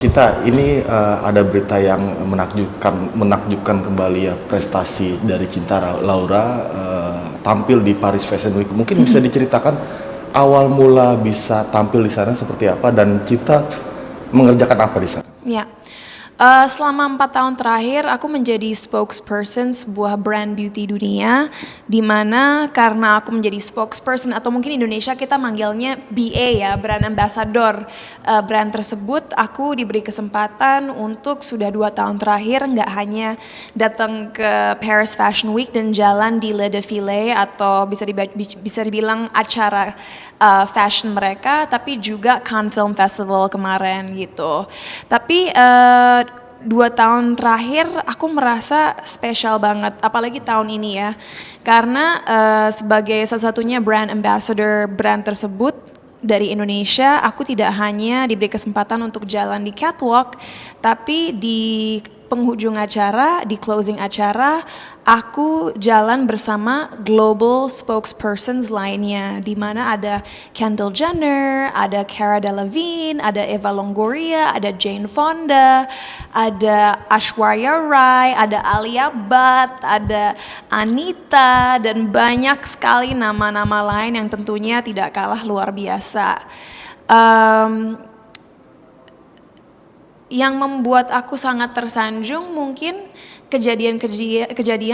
Kita ini ada berita yang menakjubkan kembali ya, prestasi dari Cinta Laura tampil di Paris Fashion Week. Mungkin bisa diceritakan awal mula bisa tampil di sana seperti apa dan Cinta mengerjakan apa di sana? Ya, selama 4 tahun terakhir aku menjadi spokesperson sebuah brand beauty dunia, di mana karena aku menjadi spokesperson atau mungkin Indonesia kita manggilnya BA ya, brand ambassador brand tersebut, aku diberi kesempatan untuk sudah 2 tahun terakhir nggak hanya datang ke Paris Fashion Week dan jalan di Le Défilé atau bisa dibilang acara fashion mereka, tapi juga Cannes Film Festival kemarin gitu. Tapi 2 tahun terakhir aku merasa spesial banget, apalagi tahun ini ya, karena sebagai satu-satunya brand ambassador brand tersebut dari Indonesia, aku tidak hanya diberi kesempatan untuk jalan di catwalk, tapi di penghujung acara, di closing acara, aku jalan bersama global spokespersons lainnya, di mana ada Kendall Jenner, ada Cara Delevingne, ada Eva Longoria, ada Jane Fonda, ada Aishwarya Rai, ada Alia Bhatt, ada Anita, dan banyak sekali nama-nama lain yang tentunya tidak kalah luar biasa. Yang membuat aku sangat tersanjung mungkin kejadian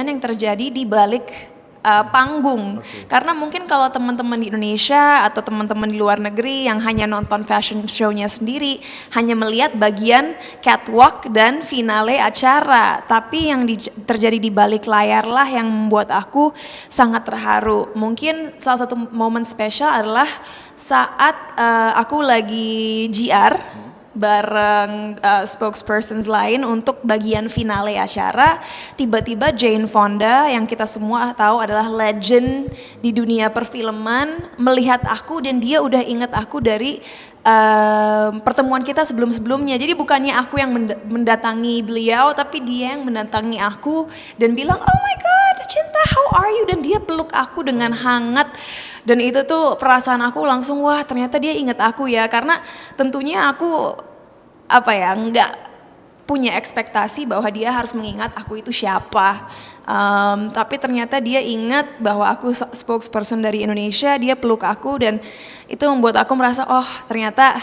yang terjadi di balik panggung. Karena mungkin kalau teman-teman di Indonesia atau teman-teman di luar negeri yang hanya nonton fashion show-nya sendiri, hanya melihat bagian catwalk dan finale acara. Tapi yang terjadi di balik layar lah yang membuat aku sangat terharu. Mungkin salah satu momen spesial adalah saat aku lagi GR bareng spokespersons lain untuk bagian finale acara, tiba-tiba Jane Fonda yang kita semua tahu adalah legend di dunia perfilman melihat aku dan dia udah inget aku dari pertemuan kita sebelum-sebelumnya. Jadi bukannya aku yang mendatangi beliau, tapi dia yang mendatangi aku dan bilang, "Oh my God, Cinta, how are you?" Dan dia peluk aku dengan hangat. Dan itu tuh perasaan aku langsung, wah ternyata dia inget aku ya, karena tentunya aku nggak punya ekspektasi bahwa dia harus mengingat aku itu siapa. Tapi ternyata dia ingat bahwa aku spokesperson dari Indonesia, dia peluk aku dan itu membuat aku merasa oh ternyata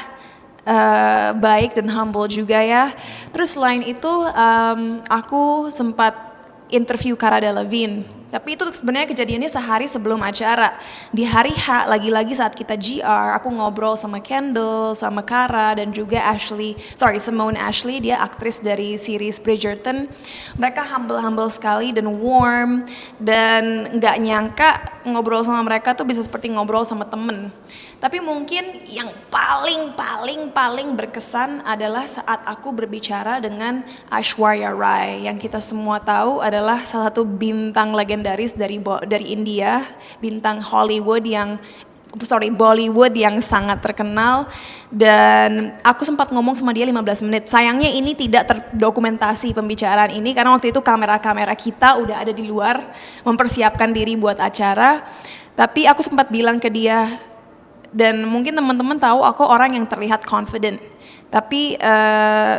baik dan humble juga ya. Terus selain itu aku sempat interview Cara Delevingne. Tapi itu sebenarnya kejadiannya sehari sebelum acara. Di hari H, lagi-lagi saat kita GR, aku ngobrol sama Kendall, sama Cara, dan juga Simone Ashley, dia aktris dari series Bridgerton. Mereka humble sekali dan warm, dan nggak nyangka ngobrol sama mereka tuh bisa seperti ngobrol sama temen. Tapi mungkin yang paling berkesan adalah saat aku berbicara dengan Aishwarya Rai, yang kita semua tahu adalah salah satu bintang legendaris dari India, bintang Bollywood yang sangat terkenal, dan aku sempat ngomong sama dia 15 menit. Sayangnya ini tidak terdokumentasi pembicaraan ini karena waktu itu kamera-kamera kita udah ada di luar mempersiapkan diri buat acara. Tapi aku sempat bilang ke dia, dan mungkin teman-teman tahu aku orang yang terlihat confident. Tapi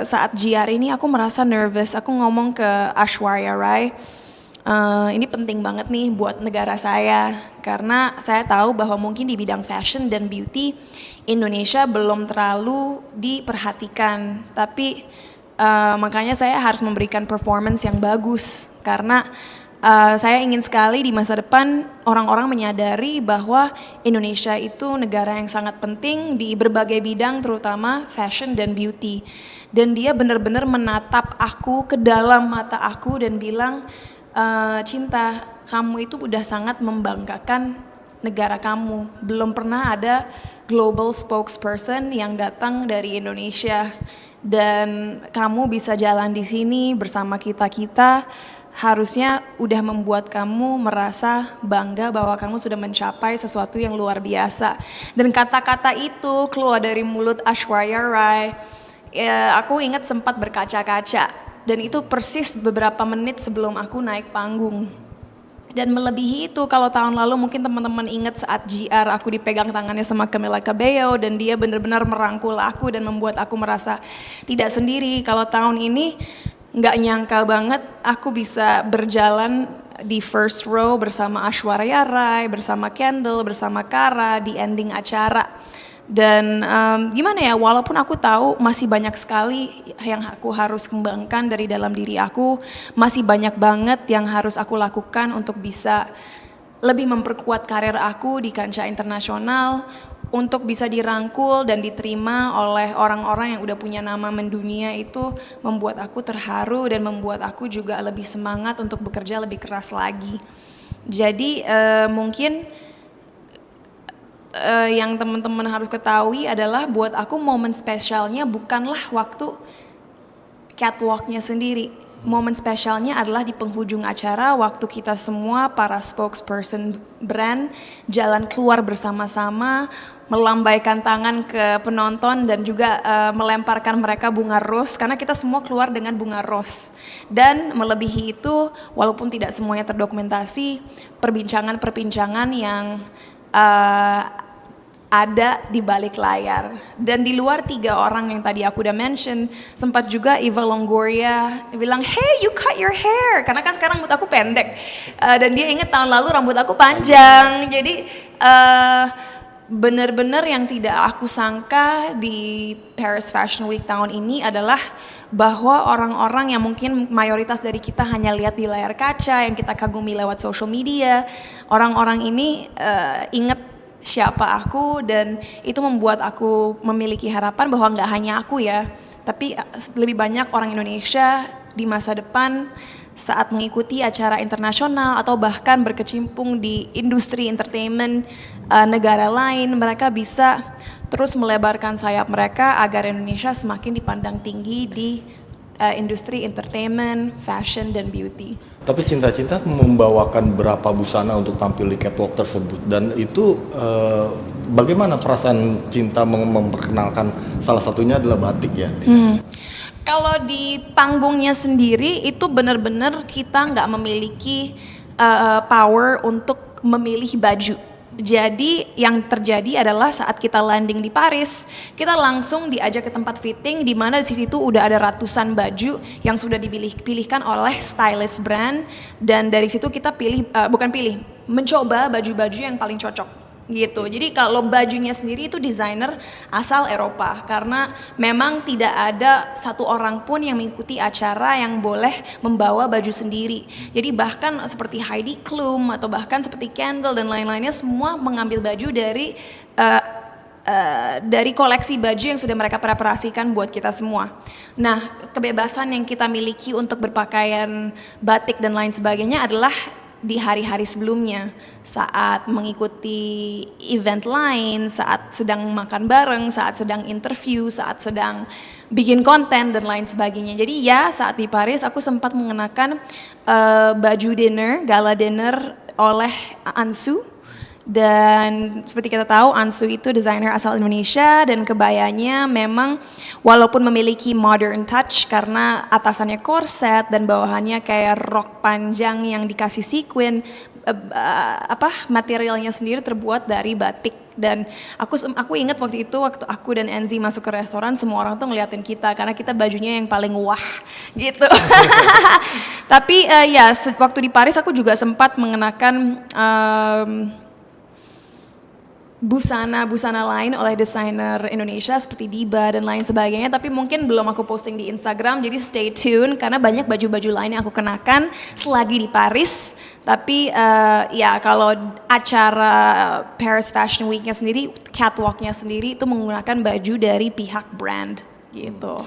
saat GR ini aku merasa nervous. Aku ngomong ke Aishwarya Rai, ini penting banget nih buat negara saya. Karena saya tahu bahwa mungkin di bidang fashion dan beauty Indonesia belum terlalu diperhatikan. Tapi makanya saya harus memberikan performance yang bagus. Karena saya ingin sekali di masa depan orang-orang menyadari bahwa Indonesia itu negara yang sangat penting di berbagai bidang, terutama fashion dan beauty. Dan dia benar-benar menatap aku ke dalam mata aku dan bilang, Cinta, kamu itu udah sangat membanggakan negara kamu. Belum pernah ada global spokesperson yang datang dari Indonesia. Dan kamu bisa jalan di sini bersama kita-kita, harusnya udah membuat kamu merasa bangga bahwa kamu sudah mencapai sesuatu yang luar biasa. Dan kata-kata itu keluar dari mulut Aishwarya Rai, ya, aku ingat sempat berkaca-kaca. Dan itu persis beberapa menit sebelum aku naik panggung. Dan melebihi itu, kalau tahun lalu mungkin teman-teman ingat saat GR aku dipegang tangannya sama Camila Cabello dan dia benar-benar merangkul aku dan membuat aku merasa tidak sendiri. Kalau tahun ini nggak nyangka banget aku bisa berjalan di first row bersama Aishwarya Rai, bersama Kendall, bersama Kara di ending acara. Dan gimana ya, walaupun aku tahu masih banyak sekali yang aku harus kembangkan dari dalam diri aku, masih banyak banget yang harus aku lakukan untuk bisa lebih memperkuat karir aku di kancah internasional, untuk bisa dirangkul dan diterima oleh orang-orang yang udah punya nama mendunia. Itu membuat aku terharu dan membuat aku juga lebih semangat untuk bekerja lebih keras lagi. Jadi mungkin yang teman-teman harus ketahui adalah buat aku momen spesialnya bukanlah waktu catwalknya sendiri. Momen spesialnya adalah di penghujung acara waktu kita semua para spokesperson brand jalan keluar bersama-sama, melambaikan tangan ke penonton dan juga melemparkan mereka bunga ros, karena kita semua keluar dengan bunga ros. Dan melebihi itu, walaupun tidak semuanya terdokumentasi, perbincangan-perbincangan yang ada di balik layar. Dan di luar 3 orang yang tadi aku udah mention, sempat juga Eva Longoria bilang, "Hey, you cut your hair," karena kan sekarang rambut aku pendek. Dan dia inget tahun lalu rambut aku panjang. Jadi benar-benar yang tidak aku sangka di Paris Fashion Week tahun ini adalah bahwa orang-orang yang mungkin mayoritas dari kita hanya lihat di layar kaca, yang kita kagumi lewat social media, orang-orang ini inget siapa aku, dan itu membuat aku memiliki harapan bahwa nggak hanya aku ya, tapi lebih banyak orang Indonesia di masa depan saat mengikuti acara internasional atau bahkan berkecimpung di industri entertainment negara lain, mereka bisa terus melebarkan sayap mereka agar Indonesia semakin dipandang tinggi di industri entertainment, fashion, dan beauty. Tapi Cinta membawakan berapa busana untuk tampil di catwalk tersebut, dan itu bagaimana perasaan Cinta memperkenalkan salah satunya adalah batik ya? Kalau di panggungnya sendiri itu benar-benar kita nggak memiliki power untuk memilih baju. Jadi yang terjadi adalah saat kita landing di Paris, kita langsung diajak ke tempat fitting di mana di situ udah ada ratusan baju yang sudah dipilihkan oleh stylist brand, dan dari situ kita mencoba baju-baju yang paling cocok gitu. Jadi kalau bajunya sendiri itu desainer asal Eropa, karena memang tidak ada satu orang pun yang mengikuti acara yang boleh membawa baju sendiri. Jadi bahkan seperti Heidi Klum atau bahkan seperti Kendall dan lain-lainnya semua mengambil baju dari koleksi baju yang sudah mereka preparasikan buat kita semua. Nah, kebebasan yang kita miliki untuk berpakaian batik dan lain sebagainya adalah di hari-hari sebelumnya, saat mengikuti event lain, saat sedang makan bareng, saat sedang interview, saat sedang bikin konten dan lain sebagainya. Jadi ya, saat di Paris aku sempat mengenakan baju gala dinner oleh Ansu. Dan seperti kita tahu, Ansu itu desainer asal Indonesia, dan kebayanya memang walaupun memiliki modern touch karena atasannya korset dan bawahannya kayak rok panjang yang dikasih sequin, materialnya sendiri terbuat dari batik. Dan aku ingat waktu itu, waktu aku dan Enzi masuk ke restoran, semua orang tuh ngeliatin kita karena kita bajunya yang paling wah gitu. Tapi ya waktu di Paris aku juga sempat mengenakan busana lain oleh desainer Indonesia seperti Diba dan lain sebagainya, tapi mungkin belum aku posting di Instagram, jadi stay tune karena banyak baju-baju lain yang aku kenakan selagi di Paris. Tapi ya kalau acara Paris Fashion Week-nya sendiri, catwalk-nya sendiri itu menggunakan baju dari pihak brand gitu.